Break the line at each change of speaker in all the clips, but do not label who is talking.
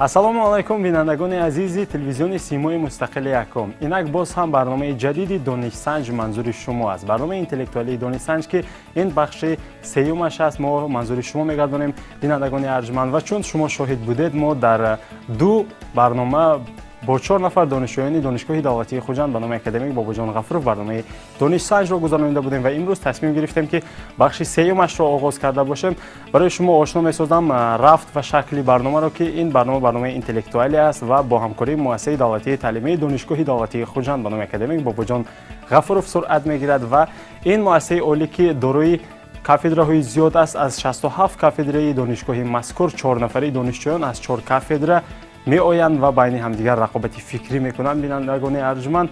ассалому алайкум бинандагони азизи телевизиони симои мустақили якум. Инак боз ҳам барномаи ҷадиди донишсанҷ манзури шумо аст. Барномаи интеллектуалии донишсанҷ ки ин бахши сеюмаш аст, мо манзури шумо мегардонем бинандагони арҷманд. Ва чун шумо шоҳид будед, мо дар ду барнома бо 4 нафар донишҷӯёни донишгоҳи давлатии Хуҷанд ба номи академик Бобоҷон Ғафуров барномаи донишсанҷро гузаронида будем ва имрӯз тасмим гирифтем ки бахши сеюмашро оғоз карда бошем. Барои шумо ошно месозам рафт ва шакли барномаро ки ин барномаи интеллектуалӣ аст ва бо ҳамкории муассисаи давлатии таълимии донишгоҳи давлатии Хуҷанд ба номи академик Бобоҷон Ғафуров сурат мегирад ва ин муассисаи олӣ ки дорои кафедраҳои зиёд аст. Аз 67 кафедраи донишгоҳи мазкур 4 нафари донишҷӯён аз 4 кафедра меоянд ва байни ҳамдигар рақобати фикрӣ мекунанд. Бинандагони арҷманд,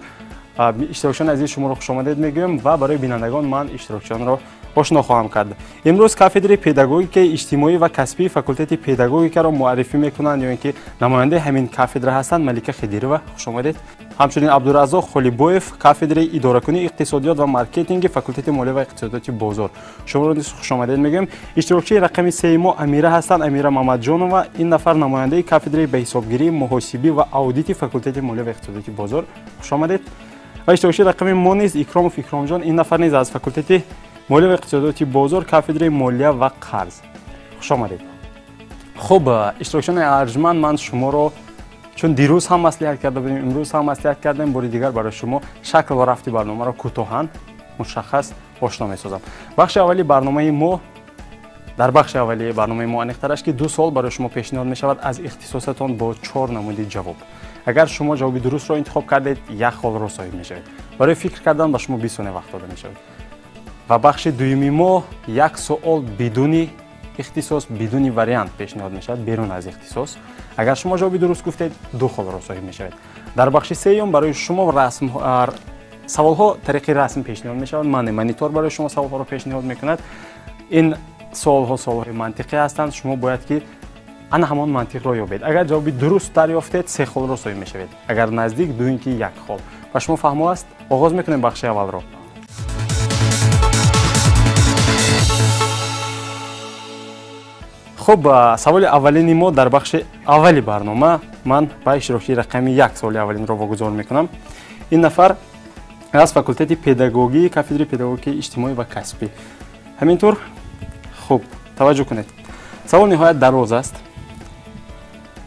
иштирокчиёни азиз, шуморо хушомадед мегӯем ва барои бинандагон ман иштирокчиёнро ошно хоҳам кард. Имрӯз кафедраи педагогикаи иҷтимоӣ ва касбии факултети педагогикаро муаррифӣ мекунанд ё ин ки намояндаи ҳамин кафедра ҳастанд Малика Хидирова, хушомадед. Ҳамчунин Абдураззоқ Холибоев, кафедраи идоракунии иқтисодиёт ва маркетинги факултети молия ва иқтисодиёти бозор, шуморо низ хушомадед мегӯем. Иштирокчии рақами 3 мо Амира ҳастанд, Амира Мамаҷонова. Ин нафар намояндаи кафедраи баҳисобгирии, муҳосибӣ ва аудити факултети молия ва иқтисодиёти бозор, хушомадед. Ва иштирокчии рақами мо низ Икромов Икромҷон, ин нафар низ аз факултети молия ва иқтисодиёти бозор, кафедраи молия ва қарз, хушомадед. Хуб, иштирокчиёни арҷманд, ман шуморо чун дирӯз ҳам маслиҳат карда будем, имрӯз ҳам маслиҳат кардем, бори дигар барои шумо шакл ва рафти барномаро кӯтоҳан мушаххас ошно месозам. Бахши аввали барномаи мо, дар бахши аввали барномаи мо аниқтараш ки 2 сол барои шумо пешниҳод мешавад аз ихтисосатон бо 4 намуди ҷавоб. Агар шумо ҷавоби дурустро интихоб кардед, 1 холро соҳиб мешавед. Барои фикр кардан ба шумо 20 сония вақт дода мешавад. ва бахши дуюми мо 1 суол бидуни ихтисос, бидуни вариант пешниҳод мешавад, берун аз ихтисос. Агар шумо ҷавоби дуруст гуфтед, 2 холро соҳиб мешавед. Дар бахши сеюм барои шумо саволҳо тариқи расм пешниҳод мешавад. Монитор барои шумо саволҳоро пешниҳод мекунад. Ин суолҳо суолҳои мантиқӣ ҳастанд. Шумо бояд ки ана ҳамон мантиқро ёбед. Агар ҷавоби дуруст дарёфтед, 3 холро соҳиб мешавед. Агар наздик, 2 ин ки 1 хол. Ва шумо фаҳмо аст? Оғоз мекунем бахши аввалро. хуб, саволи аввалини мо дар бахши аввали барнома, ман ба иштирокчии рақами 1 саволи аввалинро вогузор мекунам. Ин нафар аз факултети педагогии, кафедраи педагогикаи иҷтимоӣ ва касбӣ. Ҳаминтур? хуб, таваҷҷӯҳ кунед. Савол ниҳоят дароз аст.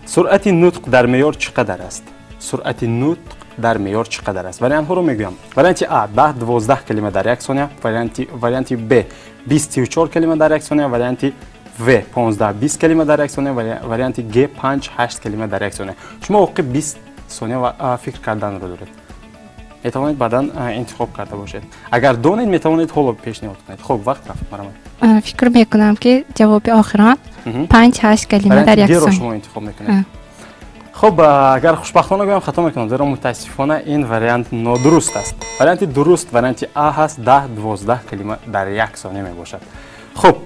Суръати нутқ дар меъёр чӣ қадар аст? Суръати нутқ дар меъёр чӣ қадар аст? Вариантҳоро мегӯям. Варианти А 10-12 калима дар 1 сония, варианти Б 20-34 калима дар 1 сония, варианти В 15-20 калима дар 1 сония, варианти Г 5-8 калима дар 1 сония. Шумо воқеъ 20 сония фикр карданро доред. метавонед баъдан интихоб карда бошед. Агар донед, метавонед ҳоло пешниҳод кунед. хуб, вақт рафт. Марамад.
Фикр мекунам ки ҷавоби охирон 5-8 калима дар 1 сония.
Варианти Г-ро шумо интихоб мекунед. хуб, агар хушбахтона гӯям, хато мекунам, зеро мутаассифона ин вариант нодуруст аст. Варианти дуруст варианти А ҳаст, 10-12 калима дар 1 сония мебошад. хуб,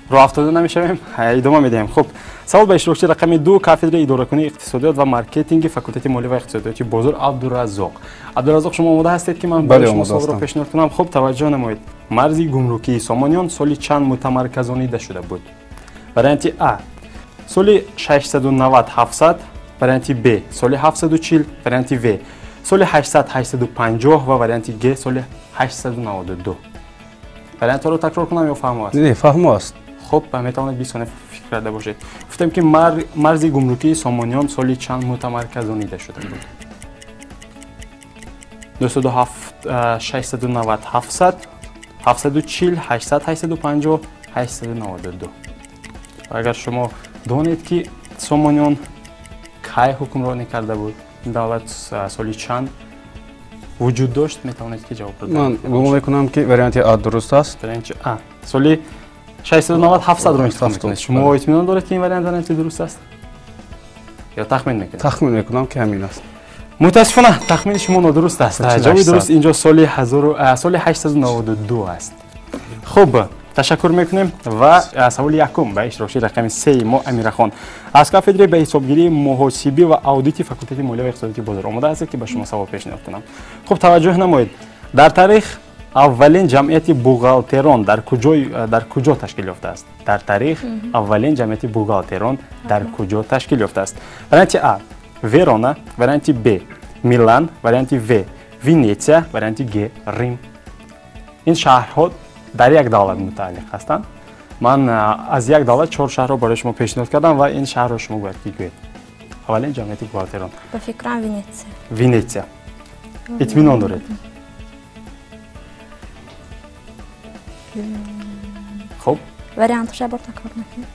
роҳ афтода намешавем, идома медиҳем. хуб, савол ба иштирокчии рақами 2 кафедраи идоракунии иқтисодиёт ва маркетинги факултети молия ва иқтисодиёти бозор Абдураззоқ. Абдураззоқ, шумо омода ҳастед ки ман барои шумо суолро пешниҳод кунам? хуб, таваҷҷӯҳ намоед. Марзи гумрукии Сомониён соли чанд мутамарказонида шуда буд? Варианти А соли 690-700, варианти Б соли 740, варианти В соли 800-850 ва варианти Г соли 892. вариантҳоро такрор кунам ё фаҳмо аст?
Не, фаҳмо аст.
хуб, метавонед 20 сония фикр карда бошед. гуфтем ки марзи гумрукии Сомониён соли чанд мутамарказонида шуда буд? 690-700, 740, 800-850, 892. агар шумо донед ки Сомониён кай ҳукмронӣ карда буд, ин давлат соли чанд вуҷуд дошт, метавонед ки ҷавоб додед.
Ман гумон мекунам ки варианти А дуруст аст.
Варианти А соли 690-700ро интихоб мекунед. шумо итминон доред ки ин варианти дуруст аст ё тахмин мекунед?
Тахмин мекунам ки ҳамин аст.
мутаассифона, тахмини шумо нодуруст аст. ҷавоби дуруст инҷо соли 892 аст. хуб, ташаккур мекунем ва саволи якум ба иштирокчии рақами 3 мо Амирахон аз кафедраи баҳисобгирии, муҳосибӣ ва аудити факултети молия ва иқтисодиёти бозор. омода ҳастед ки ба шумо савол пешниҳод кунам? хуб, таваҷҷӯҳ намоед. Дар таърих اولین جمعیت بوغالتران در کجا تشکیل یافته است؟ در تاریخ اولین جمعیت بوغالتران در کجا تشکیل یافته است؟ وریانت ا ورونا، وریانت ب میلان، وریانت و ونیتسیا، وریانت گ ریم. این شهرها در یک دولت متعلق هستند. من از یک دولت 4 شهر را برای شما پیشنهاد کردم و این شهر را شما باید بگویید. اولین جمعیت بوغالتران.
به فکرم ونیتسیا.
ونیتسیا. اطمینان دارید؟ خب
وریانتش بار تکرار میکنید.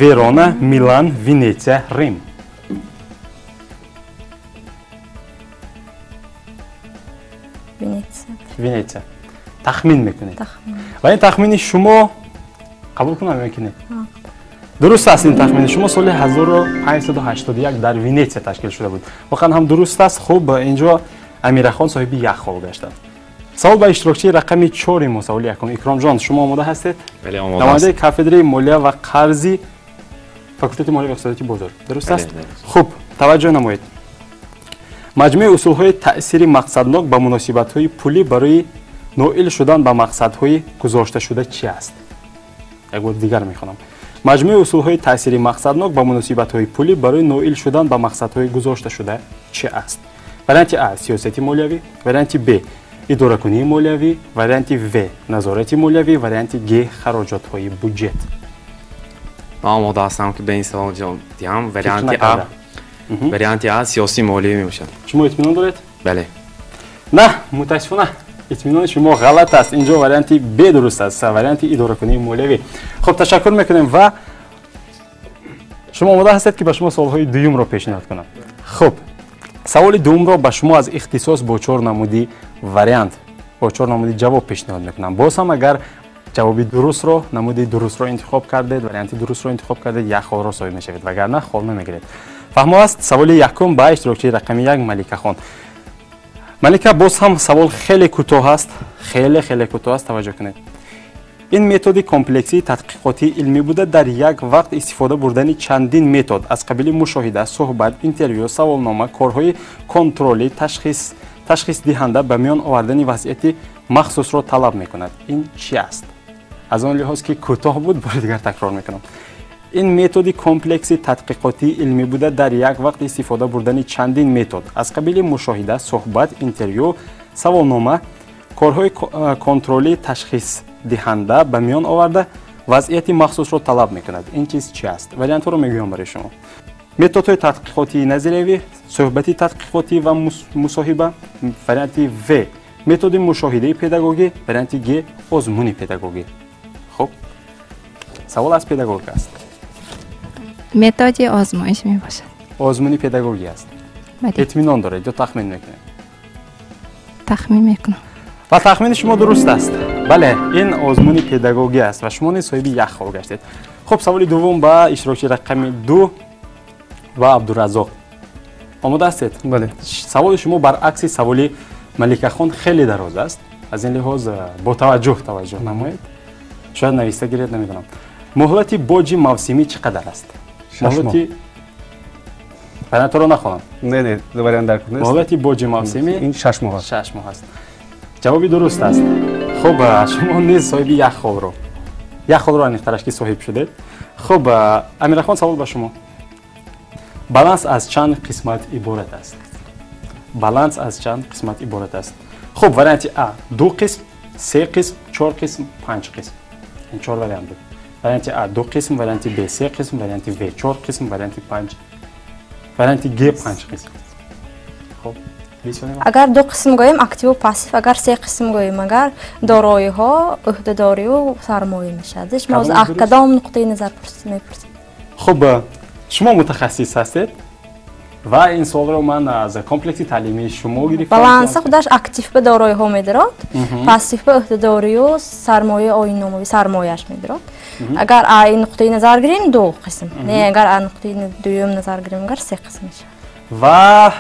ورونا، میلان، ونیتسیا، ریم. ونیتسیا. تخمین میکنید. و این تخمین شما قبول کنم یا که نه؟ درست است. این تخمین شما سال 1581 در ونیتسیا تشکیل شده بود. واقعا هم درست است. خب اینجا امیرخان صاحب یک خال گشتند. سوال به اشتراکچی رقم 4 ما سوال یکم. اکرام جان شما آماده هستید؟
بله آماده
نماینده کافدره مالیه و قرضی فاکولته مالیه و اقتصادی بزرگ. درست است؟ خوب توجه نمایید. مجموعه اصول‌های تأثیر مقصدناک به مناسبت‌های پولی برای نائل شدن به مقصدهای گذاشته شده چی است؟ یک بار دیگر می‌خوانم. مجموعه اصول‌های تأثیر مقصدناک به مناسبت‌های پولی برای نائل شدن به مقصدهای گذاشته شده چی است؟ وریانت ا سیاست مالیوی، وریانت ب اداره‌کنی مالیوی، وریانت و نظارت مالیوی، وریانت گ خراجات‌های بودجت.
من آماده هستم که به این سوال جواب دهم. وریانت ا سیاسی مالیوی میشه.
شما اطمینان دارید؟
بله.
نه متاسفانه اطمینان شما غلط است. اینجا وریانت ب درست است. وریانت اداره‌کنی مالیوی. خب تشکر میکنیم و شما آماده هستید که به شما سوال‌های دوم را پیشنهاد کنم. خب سوال دوم را به شما از اختصاص با 4 نمودی وریانت با 4 نمودی جواب پیشنهاد میکنم. باز هم اگر جوابی درست را نمودی درست را انتخاب کردید، وریانت درست را انتخاب کردید، یک خال را صاحب میشوید وگرنه خال نمیگیرید. فهم است؟ سوال یکم با اشتراکچی رقم 1 ملیکه خان. ملیکه باز هم سوال خیلی کوتاه است. خیلی کوتاه است. توجه کنید. این متد کمپلکسی تحقیقاتی علمی بوده در یک وقت استفاده بردن چندین متد از قبیل مشاهده، صحبت، اینترویو، سوالنامه، کارهای کنترلی، تشخیص دهنده به میان آوردن وضعیت مخصوص را طلب میکند. این چی است؟ از آن لحاظ که کوتاه بود بار دیگر تکرار میکنم. این متد کمپلکسی تحقیقاتی علمی بوده در یک وقت استفاده بردن چندین متد از قبیل مشاهده، صحبت، اینترویو، سوالنامه، کارهای کنترلی، تشخیص دهنده به میان آورده وضعیت مخصوص را طلب میکند. این چیز چی است؟ وریانت رو میگویم برای شما. متدهای تحقیقاتی نظریوی، صحبتی تحقیقاتی و مصاحبه، وریانت و متد مشاهده پداگوژی، وریانت گ آزمون پداگوژی. خب سوال از پداگوژی است.
متد آزمایش می باشد.
آزمون پداگوژی است. اطمینان دارید یا تخمین میکنید؟
تخمین میکنم.
و تخمین شما درست است. بله این آزمون پداگوژی است و شما صاحب یک خال گشتید. خب سوال دوم با اشتراکچی رقم 2 و عبدالرزاق. آماده هستید؟
بله.
سوال شما برعکس سوال ملیکه خان خیلی دراز است. از این لحاظ با توجه نمایید. شاید نویسته گیرید نمیدونم. مهلت باج موسمی چقدر است؟
6 ماه.
وریانت رو نخوانم.
نه وریانت در کنید.
مهلت باج موسمی
این 6 ماه است.
6 ماه است. جوابی درست است. خب شما نیز صاحب یک خال رو انیخترشکی صاحب شدید. خب امیرخان سوال با شما. بالانس از چند قسمت عبارت است؟ بالانس از چند قسمت عبارت است؟ خب وریانت ا 2 قسم، 3 قسم، 4 قسم، 5 قسم. این 4 وریانت بود. وریانت ا 2 قسم، وریانت ب 3 قسم، وریانت و 4 قسم، وریانت 5. وریانت گ 5 قسم. خب
اگر 2 قسم گوییم اکتیو و پاسیو، اگر 3 قسم گوییم اگر دارایی ها، عهده‌داری و سرمایه میشه. ما از کدام نقطه نظر میپرسیم؟
خب شما متخصص هستید و این سوال رو من از کمپلکسی تعلیمی شما گرفتم.
بالانس خودش اکتیو به دارایی ها میدارد، پاسیو به عهده‌داری و سرمایه آیین‌ناموی سرمایه‌اش میدارد. اگر این نقطه نظر گیریم 2 قسم، نه اگر نقطه دوم نظر گیریم اگر 3 قسم میشه.
و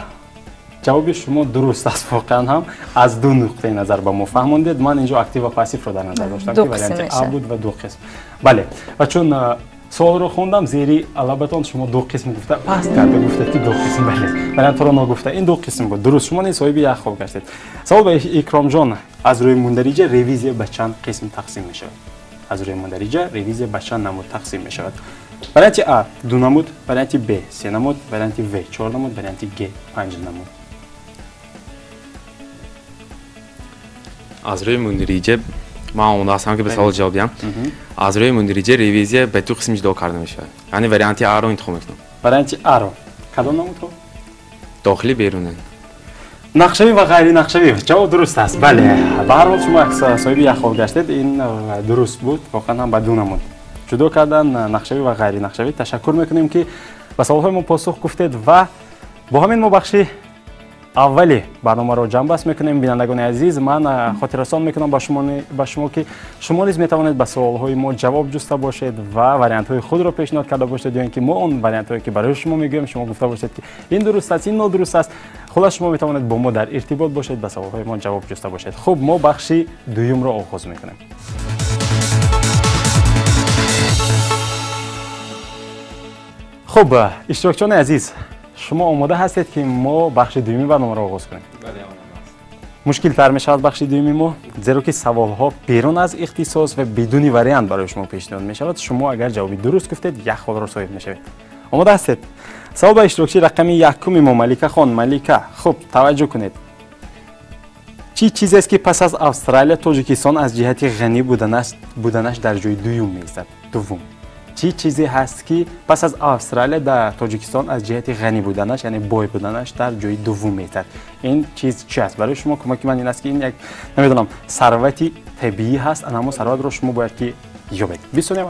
جواب شما درست است. واقعا هم از 2 نقطه نظر با ما فهموندید. من اینجا اکتیو و پاسیو رو در نظر داشتم که وریانت ا بود و 2 قسم. بله و چون سوال رو خوندم زیری لبتان شما دو قسم گفته پس کرده گفته که دو قسم بله برای تو رو نگفته این دو قسم بود درست شما این صاحب یک خواب گشتید سوال به اکرام جان از روی مندرجه ریویزی به چند قسم تقسیم می شود از روی مندرجه ریویزی به چند نمود تقسیم می شود وریانت A 2 نمود وریانت B 3 نمود وریانت V 4 نمود وریانت G 5 نمود
از روی مندرجه ما آماده هستم که به سوال جواب بدم از روی مندرجه ریویزی به دو قسم جدا کرده میشه یعنی وریانت A رو انتخاب میکنم
وریانت A رو کدام نمود رو
داخلی بیرونه
نقشه‌ای و غیر نقشه‌ای جواب درست است بله به هر حال شما صاحب یک خواب گشتید این درست بود واقعا هم بدون نمود جدا کردن نقشه‌ای و غیر نقشه‌ای تشکر میکنیم که به سوال‌های ما پاسخ گفتید و با همین ما بخش اولی برنامه رو جمع بست میکنیم بینندگان عزیز من خاطررسان میکنم با شما که شما نیز میتوانید به سوال‌های ما جواب جسته باشید و واریانت‌های خود رو پیشنهاد کرده باشید یا اینکه ما اون واریانت‌هایی که برای شما میگویم شما گفته باشید که این درست است این نادرست است خلاص شما میتوانید با ما در ارتباط باشید به سوال‌های ما جواب جسته باشید خب ما بخش دوم رو آغاز میکنیم خب اشتراکچیان عزیز شما آماده هستید که ما بخش دومی برنامه رو آغاز کنیم
بله آماده است
مشکل تر می شود بخش دومی ما زیرا که سوال ها بیرون از اختصاص و بدون واریانت برای شما پیشنهاد می شود شما اگر جوابی درست گفتید یک خود را صاحب می شوید آماده هستید سوال با اشتراکچی رقم یکم ما ملیکه خان ملیکه خب توجه کنید چی چیزی است که پس از استرالیا تاجیکستان از جهت غنی بودنش در جای دوم می ایستد دوم چی چیزی هست که پس از استرالیا در تاجیکستان از جهت غنی بودنش یعنی بای بودنش در جای دوم میتر این چیز چی است برای شما کمک من این است که این یک نمیدونم ثروتی طبیعی هست اما ثروت رو شما باید که یابید 20 ثانیه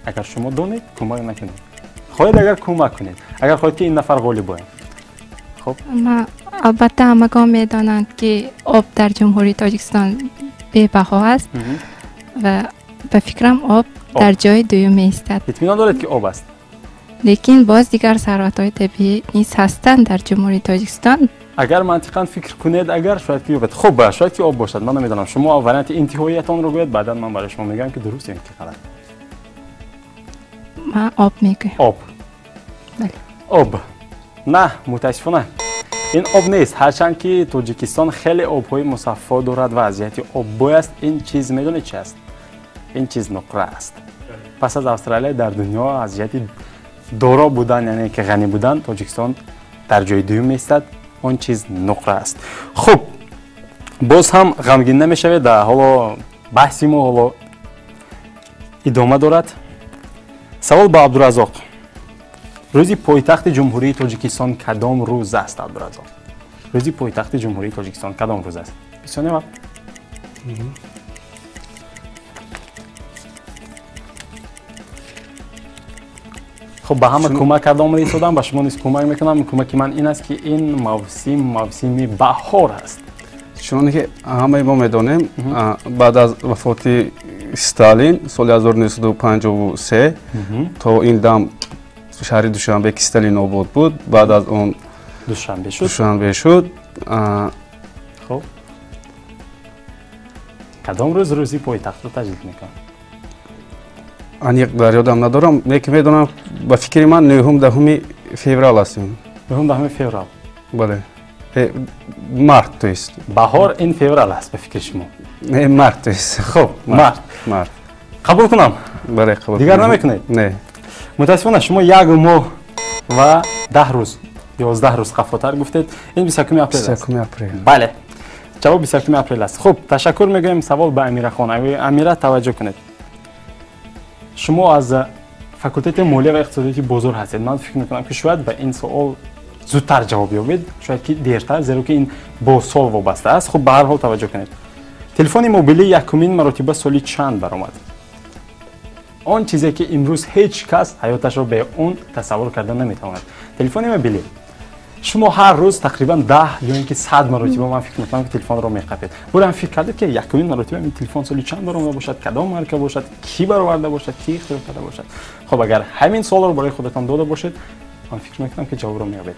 اگر شما دونید کمک نکنید خواهید اگر کمک کنید اگر خواهید که این نفر غالب باید خب
البته همگان میدانند که آب در جمهوری تاجیکستان بی‌بها است و به فکرم آب در جای دوم ایستد.
اطمینان دارید که آب است؟
لیکن باز دیگر ثروت‌های طبیعی نیز هستند در جمهوری تاجیکستان.
اگر منطقاً فکر کنید اگر شاید که یابد خب شاید که آب باشد من نمیدونم شما واریانت انتهاییتان رو گوید بعدا من برای شما میگم که درسته که غلط
من آب میگم
آب
بله
آب نه متاسفانه این آب نیست هرچند که تاجیکستان خیلی آب‌های مصفا دارد و وضعیت آب‌بوی است این چیز میدونید چی است این چیز نقره است پس از استرالیا در دنیا از جهت دارا بودن یعنی که غنی بودن تاجیکستان در جای دوم میستد اون چیز نقره است خب باز هم غمگین نمیشوید حالا بحثی ما حالا ادامه دارد سوال با عبدالرزاق روزی پایتخت جمهوری تاجیکستان کدام روز است عبدالرزاق روزی پایتخت جمهوری تاجیکستان کدام روز است بسیار وقت خب به همه کمک کردم رسیدم به شما نیز کمک میکنم کمک من این است که این موسم بهار است
چون که همه ما میدونیم بعد از وفات استالین سال 1953 تا این دم شهر دوشنبه که استالین آباد بود بعد از اون دوشنبه شد
خب کدام روز روزی پایتخت رو تجدید میکنم
آن یک بار یادم ندارم لیکن میدونم با فکر من 9 فوریه هستیم
9 فوریه
بله مارت تو است
بهار این فوریه است به فکر شما
نه مارت است
خب مارت قبول کنم
بله قبول
دیگر نمیکنید
نه
متاسفانه شما یک ماه و 10 روز 11 روز قفلاتر گفتید این 21 اپریل است
21 اپریل
بله جواب 21 اپریل است خب تشکر میگویم سوال به امیره خان امیره توجه کنید شما از فاکولته مالیه و اقتصادیات بزرگ هستید من فکر میکنم که شاید به این سوال زودتر جواب یابید شاید که دیرتر زیرا که این با سال وابسته است خب به هر حال توجه کنید تلفن موبیلی یکمین مرتبه سالی چند برآمد آن چیزی که امروز هیچ کس حیاتش رو به اون تصور کردن نمیتواند تلفن موبیلی شما هر روز تقریبا 10 یا اینکه 100 مرتبه من فکر میکنم که تلفن رو میقاپید برام فکر کردید که یکمین مرتبه این تلفن سالی چند برآمده باشد کدام مارکه باشد کی برآورده باشد کی اختراع کرده باشد خب اگر همین سوال رو برای خودتان داده باشید من فکر میکنم که جواب رو میابید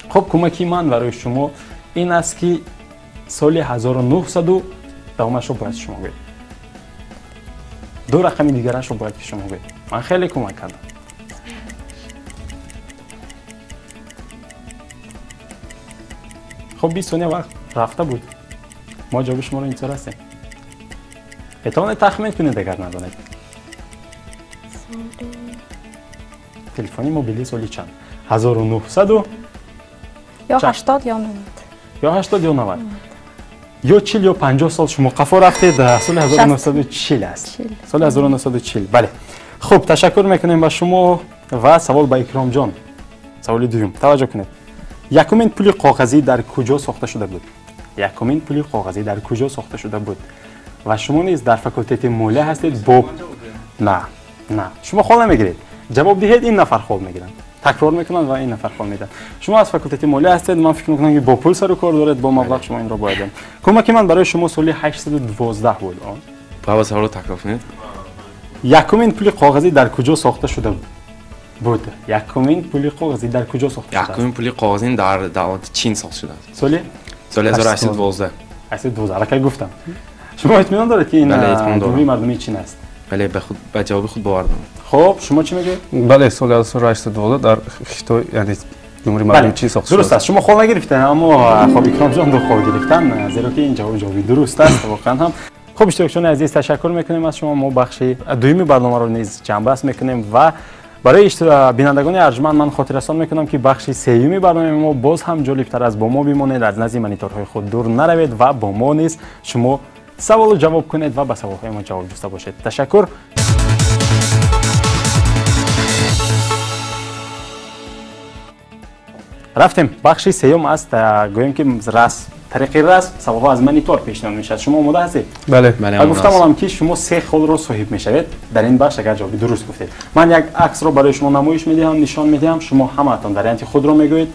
خب کمکی من برای شما این است که سال 1900 دوامش رو باید شما بگید. دو رقم دیگرش رو باید که شما بگید. من خیلی کمک کردم. خب 20 ثانیه وقت رفته بود. ما جواب شما رو اینطور هستیم. بتوانید تخمین کنید اگر ندانید. تلفنی موبیلی سالی چند؟ 1900
یا 80 یا 90.
یا 80 یا 90. یا 40 یا 50 سال شما قفا رفتید در سال 1940 است. سال 1940. بله. خب تشکر میکنیم با شما و سوال با اکرام جان. سوال دوم. توجه کنید. یکمین پول کاغذی در کجا ساخته شده بود؟ یکمین پول کاغذی در کجا ساخته شده بود؟ و شما نیز در فاکولته مالی هستید با نه شما خال نمیگیرید. جواب دهید این نفر خال میگیرن. تکرار میکنن و این نفر خال میدن. شما از فاکولته مالی هستید. من فکر میکنم که با پول سر و کار دارید با مبلغ شما این رو باید. کمک من برای شما سال 812 بود.
بابا سوال رو تکرار کنید.
یکمین پول کاغذی در کجا ساخته شده بود؟ یکمین پول کاغذی در کجا ساخته شده؟
یکمین پول کاغذی در دولت چین ساخته شده است.
سال
1812.
812 را که گفتم. شما اطمینان دارید که این جمهوری مردمی چین است؟
بله به جواب خود باور دارم.
خب شما چی میگید؟
بله سال 1812 در خیتو یعنی جمهوری مردمی چین ساخته شده.
درست است. شما خال نگرفتن اما خب اکرام جان دو خال گرفتن زیرا که این جواب درست است واقعا هم. خب اشتراکچیان عزیز تشکر میکنیم از شما. ما بخش دومی برنامه رو نیز جنبه بست میکنیم و برای بینندگان ارجمند من خاطر رسان میکنم که بخش سومی برنامه ما باز هم جالبتر از با ما بمانید. از نزد مانیتورهای خود دور نروید و با ما نیز شما سوال جواب کنید و به سوالهای ما جواب جسته باشید. تشکر. رفتیم بخش سوم است. گویم که طریق رسم سوالها از مانیتور پیشنهاد میشد. شما آماده هستید؟
بله.
گفتم الان که شما 3 خال رو صاحب میشوید در این بخش اگر جواب درست گفتید. من یک عکس رو برای شما نمایش میدهم، نشان میدهم، شما همتون وریانت خود رو میگویید.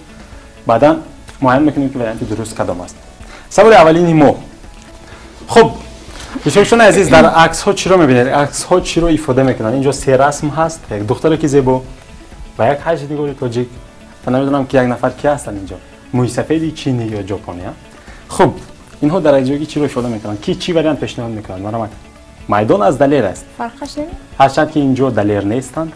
بعدا معاین میکنیم که وریانت درست کدام است. سوال اولین ما. خب دوستان عزیز در عکس ها چی رو میبینید؟ عکس ها چی رو ifade میکنن؟ اینجا 3 رسم هست. یک دختر که زیبا و یک هجدیگاری تاجیک. من نمیدونم که یک نفر کی هستن اینجا. موی سفیدی چینی یا ژاپنی. خب اینها در یک چی رو ifade میکنن؟ کی چی وریانت پیشنهاد میکنن؟ مرحمت. میدان از دلیر است.
فرقش نمیکنه.
هرچند که اینجا دلیر نیستند.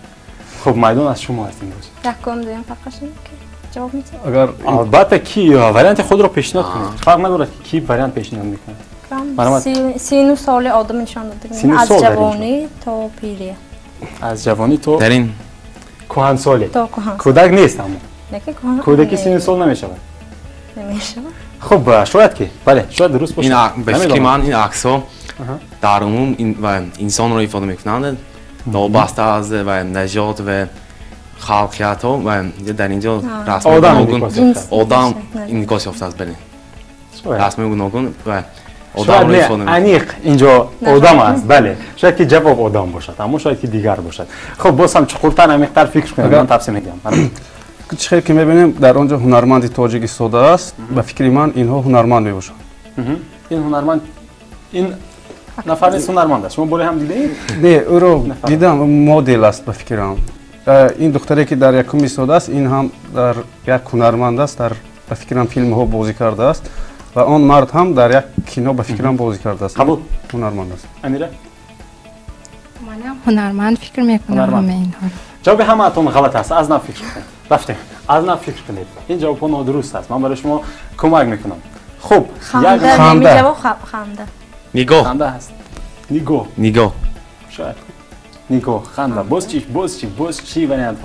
خب میدان از شما است امروز.
یکم دوم فرقش نمیکنه. جواب میدید.
اگر
البته کی وریانت خود رو پیشنهاد کنید. فرق نداره کی وریانت پیشنهاد میکنه.
سینو سال آدم نشان داده. از جوانی تا پیری.
از جوانی تو
در این
کهن سالی.
تا کهن.
کودک نیست اما.
نه که کهن.
کودکی سین سال نمیشه.
نمیشه.
خب شاید که بله شاید درست باشه.
این به فکر من این عکس ها در عموم انسان رو ifade میکنند. وابسته از نژاد و خلقیت ها و در اینجا رسم آدم انعکاس یافته است. بله رسم گوناگون و آدم رو ifade میکنند.
انیق اینجا آدم است. بله شاید که جواب آدم باشد اما شاید که دیگر باشد. خب باز هم چقدر عمیق‌تر فکر کنید. من تفسیر میگم.
چیزی که میبینیم در اونجا هنرمندی تاجیکستان است. به فکر من اینها هنرمند میباشند.
این هنرمند این نفر نیست هنرمند است. شما بوله هم دیدید؟
نه او رو دیدم مدل است به فکرم. این دختری که در یکم ایستاده است این هم در یک هنرمند است. در به فکرم فیلم ها بازی کرده است و آن مرد هم در یک کینو به فکرم بازی کرده است.
قبول.
هنرمند است.
امیره؟
منم هنرمند فکر میکنم همه اینها.
جواب همتون غلط است. از نو فکر کنید. رفتیم. از نو فکر کنید. این جواب نادرست است. من برای شما کمک میکنم. خب
خنده. جواب خنده.
نگاه.
خنده هست. نگاه. شاید. نگاه خنده. باز چی وریانت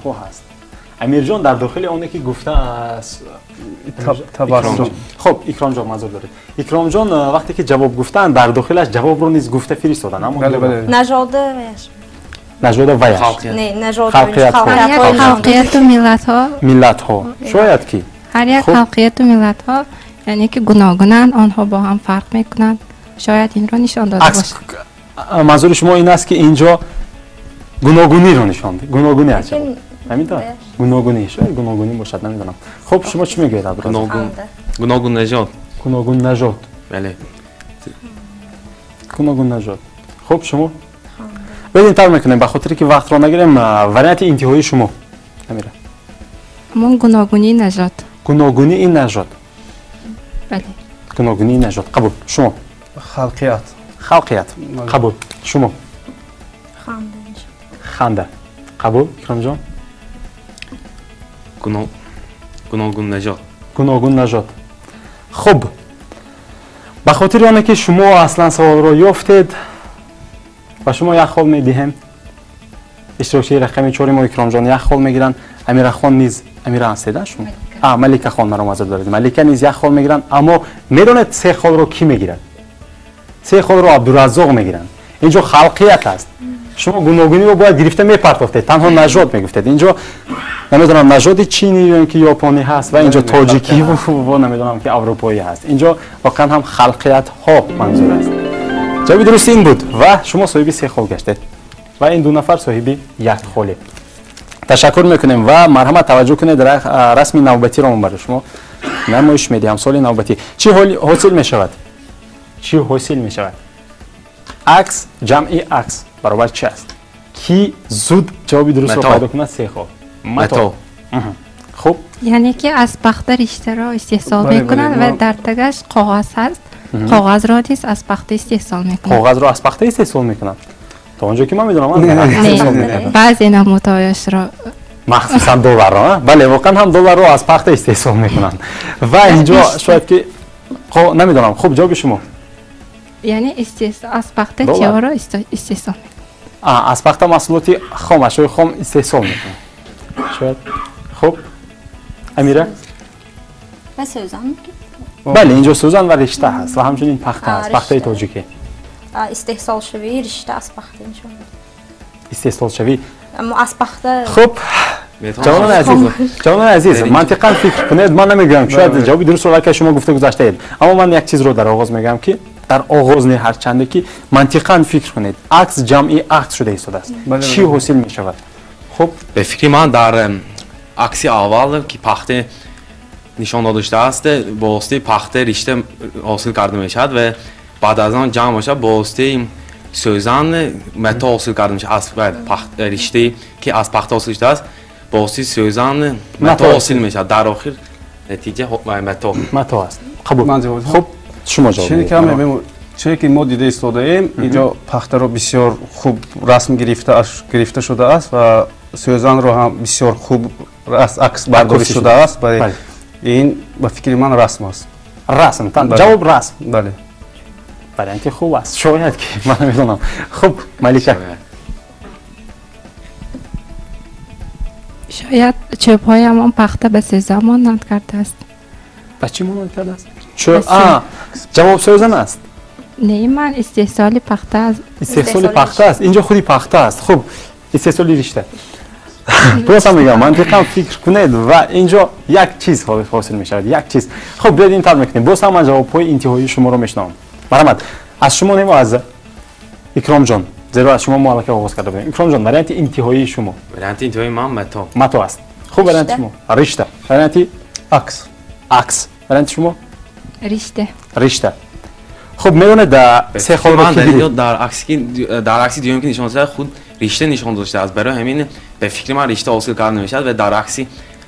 ها هست. امیر جان در داخل اونه که گفته است
تبسم.
خب اکرام جان معذرت دارید. اکرام جان وقتی که جواب گفتن در داخلش جواب رو نیز گفته فرستادن. اما
بله.
نژاد ویش.
نژاد ویش.
نه نژاد
خلقیت و ملت ها.
شاید کی
هر یک خلقیت و ملت ها یعنی که گوناگونن آنها با هم فرق میکنن. شاید این رو نشان داده باشه.
منظور شما این است که اینجا گوناگونی رو نشان ده. گوناگونی است. همینطور. گوناگونی شاید گوناگونی باشد نمیدونم. خب شما چی میگید ابراز؟
گوناگون نژاد.
گوناگون نژاد.
بله.
گوناگون نژاد. خب شما بدین تر میکنیم به خاطر که وقت رو نگیریم. وریانت انتهایی شما امیره.
همون گوناگونی نژاد.
گوناگونی این نژاد.
بله.
گوناگونی نژاد. قبول. شما
خلقیت.
خلقیت. قبول. شما
خنده.
قبول. اکرام جان
گوناگون نژاد.
گوناگون نژاد. خب به خاطر آنه که شما اصلا سوال رو یافتید و شما یک خال میدیم، اشتراکچی رقم 4 ما اکرام جان یک خال میگیرن، امیر خان نیز امیر هستید شما؟ ملکه خان مرا معذرت دارید. ملکه نیز یک خال میگیرن، اما میدونید 3 خال رو کی میگیرد؟ 3 خال رو عبدالرزاق میگیرن. اینجا خلقیت است. شما گوناگونی رو باید گرفته میپرداختید، تنها نژاد میگفتید. اینجا نمیدونم نژاد چینی یا اینکه ژاپنی هست و اینجا تاجیکی و نمیدونم که اروپایی هست. اینجا واقعا هم خلقیت ها منظور است. جواب درست این بود و شما صاحب 3 خال گشتید و این دو نفر صاحب 1 خاله. تشکر میکنیم و مرحمت توجه کنید. رسم نوبتی رو برای شما نمایش میدیم. سال نوبتی چی حاصل میشود؟ چی حاصل میشود؟ عکس جمعی عکس برابر چی است؟ کی زود جواب درست رو پیدا کنه 3 خال.
متا.
خب
یعنی که از بخت رشته را استحصال میکنن و در تگش کاغذ هست. کاغذ را دیز از بخت استحصال میکنن.
کاغذ را از بخت استحصال میکنن. تا اونجا که من میدونم
نه بعضی نمودهایش را
مخصوصا دلار را بله واقعا هم دلار را از بخت استحصال میکنن و اینجا شاید که نمیدونم. خب جواب شما
یعنی از بخت چیا را استحصال میکنن؟
از بخت محصولات خام اشیاء خام استحصال میکنن شاید. خب امیره
و سوزن.
بله اینجا سوزن و رشته هست و همچنین پخته هست. پخته تاجیکی
استحصال شوی رشته از پخته میشون.
استحصال شوی
اما از پخته.
خب جوانان عزیز منطقاً فکر کنید. من نمیگم شاید جواب درست رو که شما گفته گذاشته اید، اما من یک چیز رو در آغاز میگم که در آغاز نه هر چنده که منطقاً فکر کنید. عکس جمعی عکس شده ایستاده است. چی حاصل میشود؟ خب
به فکر من در عکس اول که پخته نشان داده شده است با واسطه پخته رشته حاصل کرده میشد و بعد از آن جمع میشه با واسطه سوزن متا حاصل کرده میشه. از رشته که از پخته حاصل شده است با واسطه سوزن متا حاصل میشه. در آخر نتیجه متا است.
قبول. خب شما جواب بدید.
چه که ما دیده ایستاده ایم اینجا پخته رو بسیار خوب رسم گرفته شده است و سوزن رو هم بسیار خوب عکس برداری شده است. برای این به فکر من رسم است.
رسم جواب رسم.
بله
برای خوب است. شاید که من نمیدونم. خب ملکه
شاید چوب های همان پخته به سوزن مانند کرده است.
به چی مانند کرده است؟ جواب سوزن است.
نه من استحصال پخته است.
استحصال پخته است. اینجا خودی پخته است. خب استحصال رشته. درست میگم منطقاً فکر کنید و اینجا یک چیز حاصل میشه. یک چیز. خب بیاید این طور میکنیم. باز هم جواب‌های انتهایی شما رو میشنوم. مرحمت از شما نمو از اکرام جان زیرا از شما معلقه آغاز کرده بودیم. اکرام جان وریانت انتهایی شما؟
وریانت انتهایی من
متا است. خب وریانت شما؟ رشته. وریانت عکس. وریانت شما؟ رشته. خب میدونه در 3 خال رو کی
در عکس دیوم که نشان داده خود رشته نشان داده است. برای همین به فکر من رشته حاصل کرده نمیشد و در عکس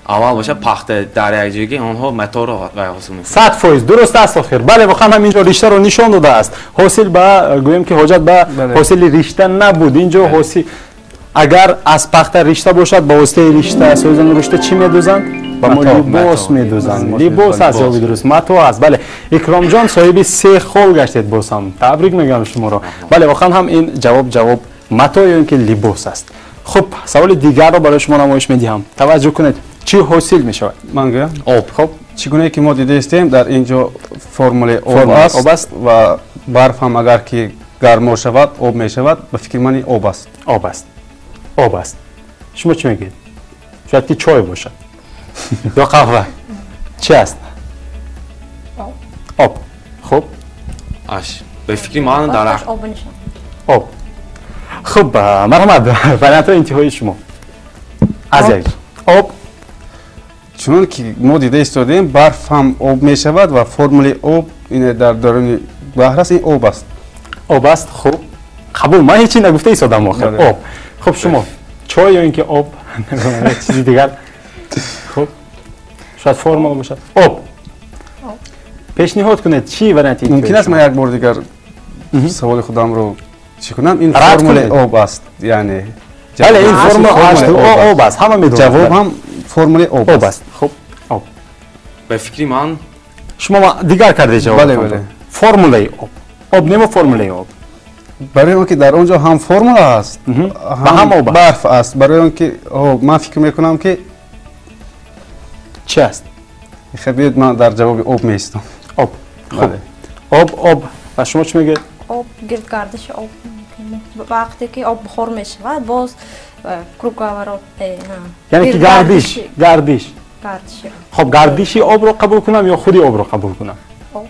اول باشه پخته در یک جایی آنها متا را حاصل میکنند.
100% درست است آخر. بله واقعا هم اینجا رشته رو نشان داده است. حاصل به گویم که حاجت به حاصل رشته نبود. اینجا حاصل اگر از پخته رشته باشد با واسطه رشته سوزن رشته چی میدوزند؟ با ما لباس میدوزند. لباس از جواب درست متا است. بله اکرام جان صاحب 3 خال گشتید. باز هم تبریک میگم شما را. بله واقعا هم این جواب متا یا اینکه لباس است. خب سوال دیگر رو برای شما نمایش میدیم. توجه کنید. چی حاصل میشود؟
من گویم
آب. خب
چگونه که ما دیده استیم در اینجا فرمول آب است و برف هم اگر که گرم شود آب میشود. به فکر من آب است. شما چی میگید؟ شاید که چای باشد یا قهوه. چی است؟ آب. خب
به فکر من در
آب. خب مرحمت وریانت انتهایی شما از یک آب.
چون که ما دیده ایستادیم برف هم آب می شود و فرمول آب این در درون بحر است. این آب است.
خب قبول. من هیچی نگفته ایستادم آخر. آب. خب شما چای یا اینکه آب نمیدونم چیزی دیگر. خب شاید فرمول باشد. آب. پیشنهاد کنید چی وارنتی
ممکن است من یک بار دیگر سوال خودم رو چی کنم؟ این
رد
فرمول
کنید.
آب است، یعنی
بله این فرم آب است همه میدونن
جواب هم فرمول آب
آب
است.
است خب آب
به فکری من
شما دیگر کرده جواب
بله بله.
فرموله آب نمو فرموله آب
برای اون که در اونجا هم فرمول است
هم آب است.
برف است. برای اون که من فکر میکنم که
چی است
خب من در جواب آب میستم.
آب
بله.
آب و شما چی میگید
آب گردگردش آب ممکنه. وقتی که آب بخار میشود باز کروکاورات
یعنی که گردش
گردش
خب گردشی آب رو قبول کنم یا خودی آب رو قبول کنم
آب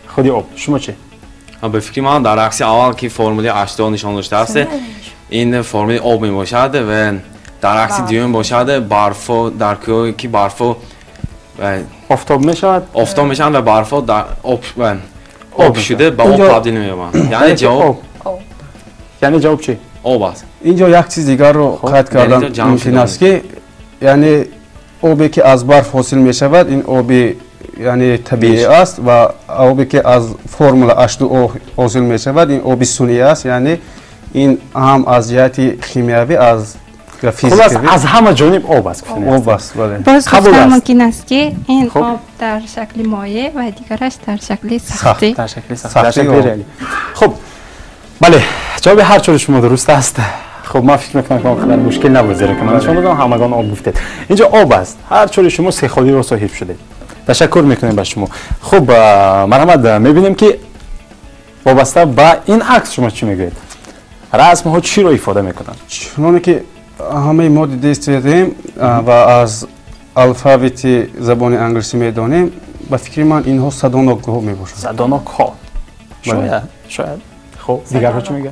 خودی آب شما چی
به فکری من در عکس اول که فرمول 80 نشان داشته است این فرمول آب می باشد و در عکس دیوم باشد برف در که برف
آفتاب میشود
آفتاب میشن و برف در آب شده به آب تبدیل میشوند. یعنی جواب
یعنی جواب چی
آب است.
اینجا یک چیز دیگر رو قطع کردم ممکن است که یعنی آبی که از برف حاصل می شود این آبی یعنی طبیعی است و آبی که از فرمول H2O حاصل می شود این آبی صنعی است. یعنی این هم از جهت شیمیایی از
خلاص از همه جانب آب است
آب است. بله.
باز گفتم ممکن است که این آب در شکل مایع و دیگرش در شکل سختی
در شکل سختی ریالی. خب بله جواب هر چیز شما درست است. خب من فکر میکنم که خیلی مشکل نبود زیرا که من شما دادم همگان آب گفتید اینجا آب است هر چیز شما سه خودی رو صاحب شده. تشکر میکنیم به شما. خب مرحمت میبینیم که وابسته به این عکس شما چی میگوید رسم ها چی رو ifade میکنن
چون که همه ما دیدیم و از الفابت زبان انگلیسی میدانیم به فکر من اینها صدانک ها میباشند.
صدانک ها شاید خب دیگر ها چی میگن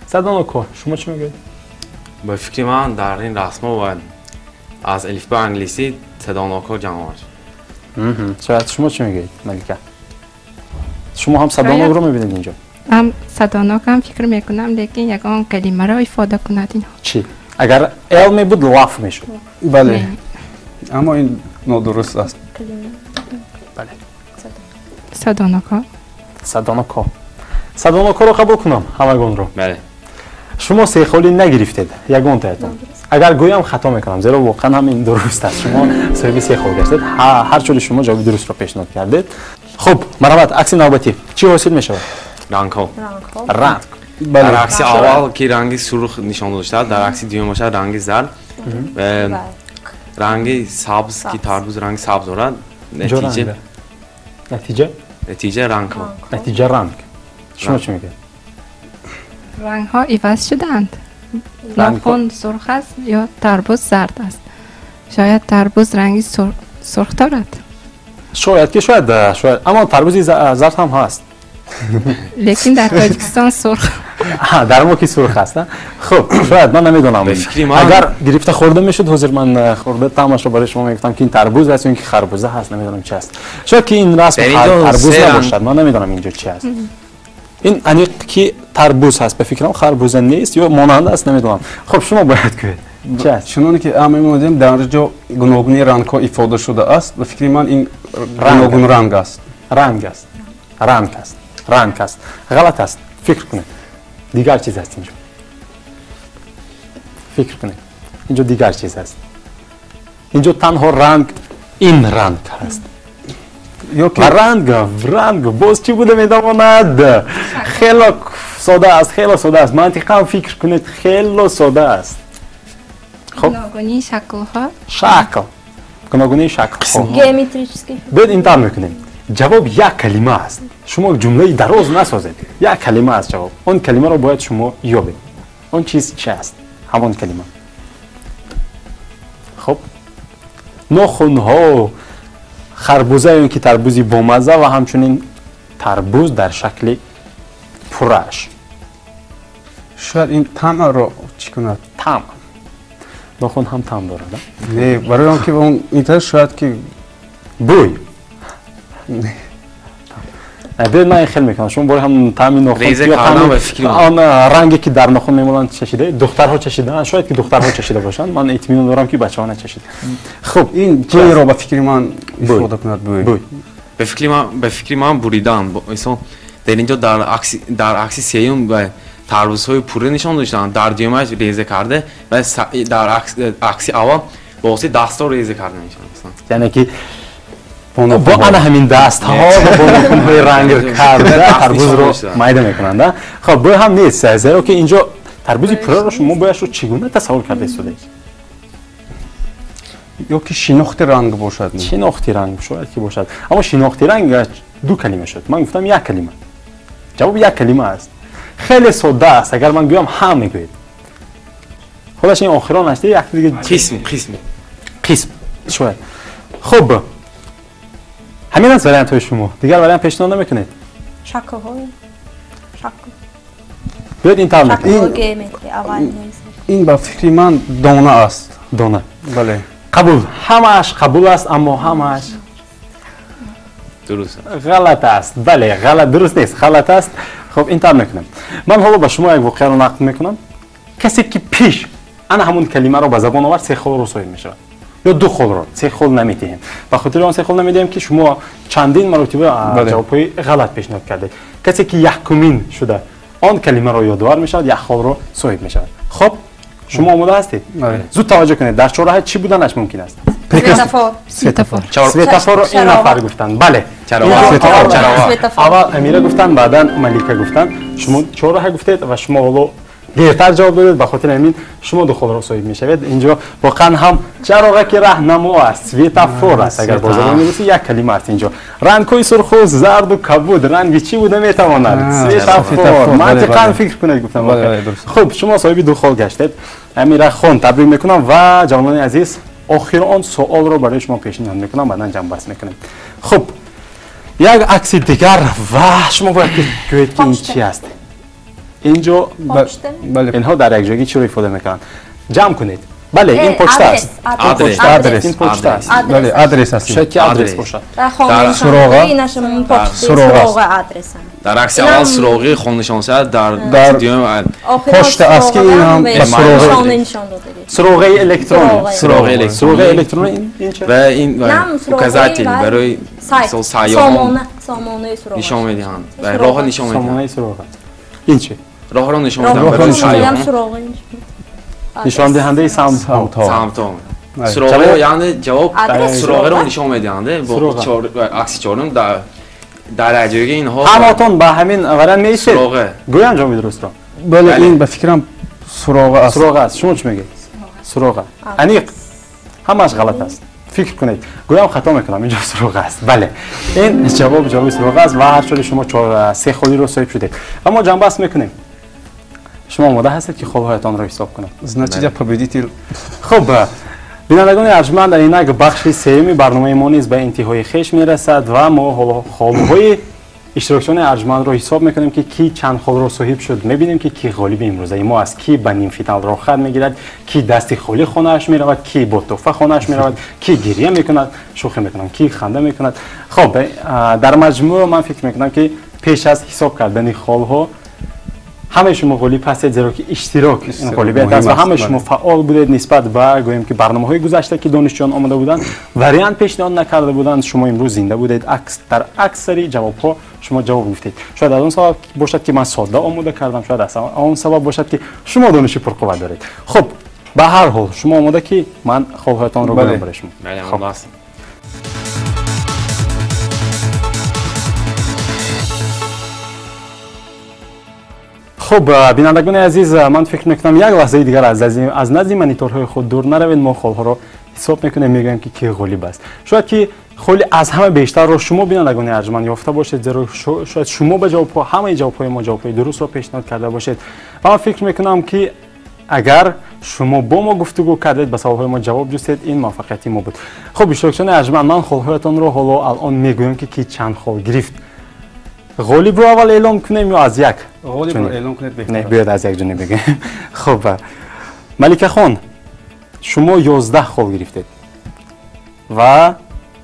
صدانک ها شما چی میگید
به فکر من در این رسم ها از الفبای انگلیسی صدانک ها جمع میشه.
شاید شما چی میگید ملیکه شما هم صدانک رو میبینید اینجا
هم صدانک هم فکر میکنم لیکن یگان کلمه را ifade کند اینها
چی اگر ال می بود لاف میشد
بله اما این نادرست است.
بله
صدانک ها
رو قبول کنم همگان رو
بله
شما سه خالی نگرفتید یگان تایتون اگر گویم خطا میکنم زیرا واقعا هم این درست است شما صاحب سه خال گشتید هر چیزی شما جواب درست رو پیشنهاد کردید. خب مرحمت عکس نوبتی چی حاصل میشه
رنگ ها
رنگ
در عکس اول که رنگ سرخ نشان داشته در عکس دیگه باشه رنگ زرد و رنگ سبز که تربوز رنگ سبز دارد نتیجه رنگ ها
نتیجه رنگ شما چی میگید
رنگ ها عوض شدند ناخن سرخ است یا تربوز زرد است شاید تربوز رنگی سرخ دارد
شاید اما تربوزی زرد هم هست
لیکن در تاجیکستان سرخ
در ما کی سرخ است خب شاید من نمیدونم اگر گرفته خورده میشد حضور من خورده تماش رو برای شما میگفتم که این تربوز است یا اینکه خربوزه هست نمیدونم چی است شاید که این رسم تربوز نباشد من نمیدونم اینجا چی است این انیق که تربوز هست به فکرم خربوزه نیست یا مانند است نمیدونم خب شما باید که چی است
چون که همه ما دیدیم در اینجا گوناگونی رنگ ها ifade شده است به فکر من این گوناگون رنگ است غلط است فکر کنید دیگر چیز است اینجا فکر کنید اینجا دیگر چیز است اینجا تنها رنگ این رنگ هست رنگ باز چی بوده میدواند خیلی ساده است منطقا فکر کنید خیلی ساده است
خب
گوناگونی شکل
گئومتریسکی
باید اینطور میکنیم جواب یک کلمه است شما جمله دراز نسازید یک کلمه است جواب اون کلمه رو باید شما یابید اون چیز چی است همون کلمه خب ناخن ها خربوزه اون که تربوزی بامزه و همچنین تربوز در شکل پرش
شاید این طعم رو چی کند
طعم ناخن هم طعم دارد
نه برای آنکه اون اینطور شاید که
بوی بیاید من خیلی میکنم شما برای هم طعم ناخن آن رنگی که در ناخن میمونن چشیده دخترها چشیدن شاید که دخترها چشیده باشن من اطمینان دارم که بچه‌ها نچشیده
خب این بوی رو به فکر من ifade کند بوی
به فکر من بریدن مثلا در اینجا در عکس سیوم و تربوزهای پوره نشان داشتن در دیومش ریزه کرده و در عکس اول با واسه دستا ریزه کرده نشان
یعنی که با آن همین دست ها و با نخونهای رنگ کرده تربوز رو مایده میکنند. خب باید هم نیست زیرا که اینجا تربوزی پوره رو شما باید رو چگونه تصور کرده سوده
یا که شناخت رنگ باشد.
شناخت رنگ شاید که باشد، اما شناخت رنگ دو کلمه شد. من گفتم یک کلمه. جواب یک کلمه است. خیلی ساده است. اگر من بگم هم میگوید. خودش این آخران هستی یک دیگه قسم شاید. خب همین است وریانت های شما. دیگر وریانت پیشنهاد نمیکنید؟
شکل
بیاید این تر
این با فکری من دانه است.
دانه.
بله.
قبول. همش قبول است اما همش
درست
غلط است. بله غلط درست نیست، غلط است. خب این تر میکنم. من حالا با شما یک واقعه رو نقل میکنم. کسی که پیش انا همون کلمه رو به زبان آورد سه خال رو صحیح میشه. یا دو خال رو سه خال نمیدیم. به خاطر آن سه خال نمیدیم که شما چندین مرتبه جوابای غلط پیشنهاد کردید. کسی که یکمین شده آن کلمه رو یادآور میشود یک خال رو صحیح میشود. خب شما آماده هستید؟ زود توجه کنید. در چهارراه چی بودنش ممکن است؟ سویتافور رو این نفر گفتن. بله. اول امیره گفتن بعدا ملیکه گفتن. شما چهارراه گفتید و شما اولو دیرتر جواب دادید. به خاطر همین شما دو خال رو صحیح میشوید. اینجا واقعا هم چراغ که راهنما است. سویتافور است. اگر با زبان انگلیسی یک کلمه است اینجا. رنگ‌های سرخ و زرد و کبود رنگی چی بوده میتواند؟ سویتافور. منطقاً فکر کنید گفتم. خب شما صاحب دو خال گشتید. امیره خان تبریک میکنم و جوانان عزیز آخر آن سوال رو برای شما پیشنهاد میکنم بعدا جمع بحث میکنیم. خب یک عکس دیگر و شما باید بگویید که این چی است. اینجا اینها در یک جایی چی رو استفاده میکنن؟ جمع کنید. بله این پشته است.
آدرس.
این پشته است.
بله آدرس است.
شاید که آدرس باشد.
در سراغ آدرس.
در عکس اول سراغی خون نشان شده در دیوم
پشت است که این هم
سراغ الکترونی.
سراغ الکترونی
این چه؟
و این указатель برای سیاحان نشان میدهند و راه نشان میدهند.
این چه؟
راه را نشان میدهند برای سیاحان.
نشان دهنده سمت ها.
سراغ یعنی جواب سراغ را نشان میدهند. با عکس چهارم در جایی اینها
هماتون با همین ورن میشید. گویا انجام درست را.
بله این به فکرم سراغ است.
سراغ است. شما چی میگید؟ سراغ. انیق همش غلط است. فکر کنید. گویا خطا میکنم اینجا سراغ است. بله. این جواب سراغ است و هر چالی شما سه خالی رو صاحب شدید. اما جمع بحث میکنیم. شما آماده هستید که خالهایتان رو حساب کنید.
значит победитель.
خب بینندگان ارجمند در این بخش سوم برنامه ما نیز به انتهای خویش میرسد و ما خالهای اشتراکچیان ارجمند رو حساب میکنیم که کی چند خال رو صاحب شد. میبینیم که کی غالب امروزه ما است، کی به نیم فینال رو خط میگیرد، کی دستی خالی خانه‌اش میرود، کی با تحفه خانه‌اش میرود، کی گریه میکند، شوخی میکنم، کی خنده میکند. خب در مجموع من فکر میکنم که پیش از حساب کردن خالها همه شما غالب هستید زیرا که اشتراک این غالبیت است و همه شما فعال بودید نسبت به گویم که برنامه‌های گذشته که دانشجویان آماده بودند وریانت پیشنهاد نکرده بودند. شما امروز زنده بودید. در اکثری جواب‌ها شما جواب گفتید. شاید از اون سبب باشد که من ساده آماده کردم، شاید از اون سبب باشد که شما دانشی پرقوت دارید. خب به هر حال شما آماده که من خواهرتان رو بگم برای شما.
خب
خب بینندگان عزیز من فکر میکنم یک لحظه دیگر از نزد مانیتورهای خود دور نروید. ما خالها رو حساب میکنیم میگیم که کی غالب است. شاید که خالی از همه بیشتر رو شما بینندگان ارجمند یافته باشید زیرا شاید شما به جواب‌ها همه جواب‌های ما جواب‌های درست رو پیشنهاد کرده باشید و من فکر میکنم که اگر شما با ما گفتگو کردید به سوال‌های ما جواب جستید این موفقیت ما بود. خب اشتراکچیان ارجمند من خالهایتان رو حالا الان میگویم که کی چند خال گرفت. غالب رو اول اعلام کنیم یا از یک؟
غالب رو اعلام کنید بهتره.
نه بیاید از یک جنه بگیم. خب ملیکه خان شما 11 خال گرفتید و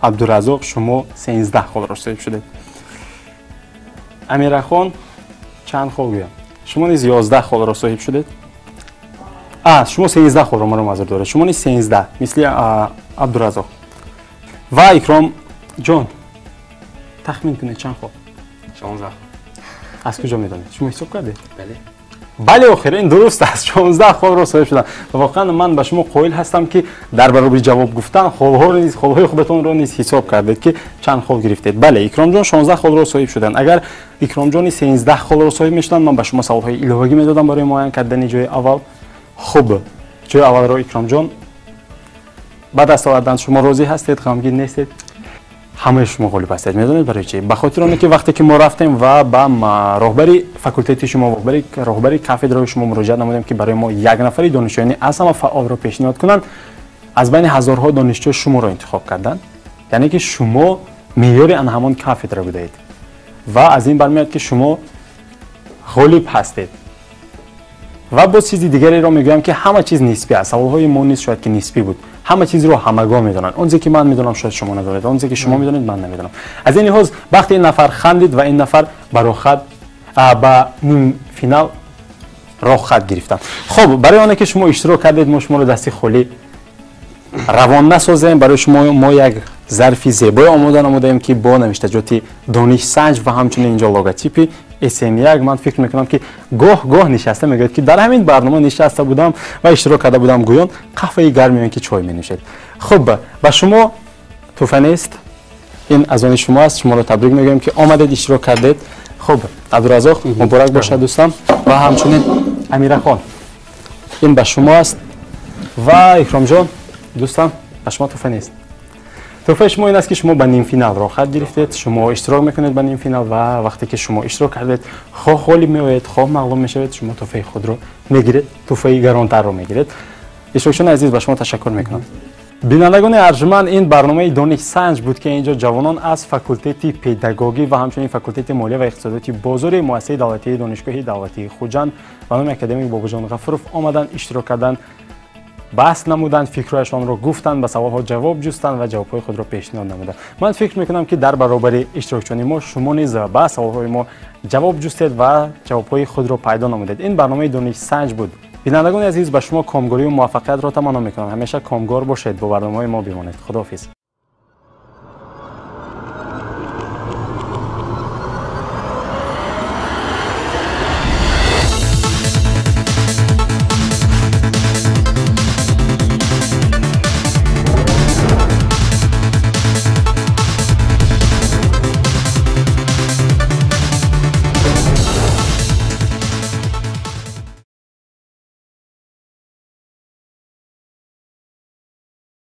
عبدالرزاق شما 13 خال را صاحب شدید. امیره خان چند خال گویم؟ شما نیز 11 خال را صاحب شدید. شما 13 خال را مرا معذرت داره. شما نیز 13 مثل عبدالرزاق و اکرام جان تخمین کنید چند خوب؟
16.
از کجا میدونید؟ شما حساب کردید؟
بله.
بله آخرین درست است. 16 خواب را صاحب شدن. و واقعا من به شما قائل هستم که در برابر جواب گفتن خواب‌های خودتون رو نیز حساب کردید که چند خواب گرفتید. بله اکرام جان 16 خواب را صاحب شدن. اگر اکرام جان 13 خواب را صاحب میشدن من به شما سوال‌های الهی میدادم برای معاین کردن جای اول. خوب جای اول رو اکرام جان بعد از آوردن شما راضی هستید؟ غمگین نیستید؟ همه شما غالب هستید. میدونید برای چی؟ به خاطر اونه که وقتی که ما رفتیم و با راهبری فاکولته شما و راهبری کافدرای شما مراجعه نمودیم که برای ما یک نفری دانشجویان از همه فعال رو پیشنهاد کنن، از بین هزارها دانشجو شما رو انتخاب کردن. یعنی که شما معیار آن همان کافدرا بودید و از این برمیاد که شما غالب هستید. و با چیزی دیگری رو میگم که همه چیز نسبی است. سوالهای ما نیست شاید که نسبی بود. همه چیز رو همگان میدونن. اون چیزی که من میدونم شاید شما ندونید. اون چیزی که شما میدونید من نمیدونم. از این لحاظ وقتی این نفر خندید و این نفر برای خود با نیم فینال راه خط گرفتن. خب برای آنکه که شما اشتراک کردید ما شما رو دستی خالی روان نسازیم. برای شما ما یک ظرف زیبا آماده نمودیم که با نوشتجات دانش سنج و همچنین اینجا لوگوتیپی SM1 من فکر میکنم که گاه نشسته میگید که در همین برنامه نشسته بودم و اشتراک کرده بودم گویان قهوه گرمی که چای می نوشید. خب با شما توفه نیست. این از آن شما است. شما رو تبریک میگم که آمدید اشتراک کردید. خب عبدالرزاق مبارک باشه دوستان و همچنین امیره خان این به شما است و اکرام جان دوستان به شما توفه نیست. توفه شما این است که شما به نیم فینال راه خط گرفتید. شما اشتراک میکنید به نیم فینال و وقتی که شما اشتراک کردید خواه غالب میآیید خواه مغلوب میشوید شما توفه خود رو میگیرید. توفه گرانتر رو میگیرید. اشتراکشون عزیز به شما تشکر میکنم. بینندگان ارجمند این برنامه دانش سنج بود که اینجا جوانان از فاکولته پداگوژی و همچنین فاکولته مالیه و اقتصادی بازار مؤسسه دولتی دانشگاه دولتی خوجند و نام اکادمی باباجان غفورов آمدن اشتراک کردن بحث نمودند فکرایشان رو گفتند به سوالها جواب جستند و جوابهای خود را پیشنهاد نمودند. من فکر میکنم که در برابر اشتراکچانی ما شما نیز به سوالهای ما جواب جستید و جوابهای خود را پیدا نمودید. این برنامه دانش سنج بود. بینندگان عزیز به شما کامگاری و موفقیت را تمنا میکنم. همیشه کامگار باشید. با برنامه ما بمانید. خداحافظ.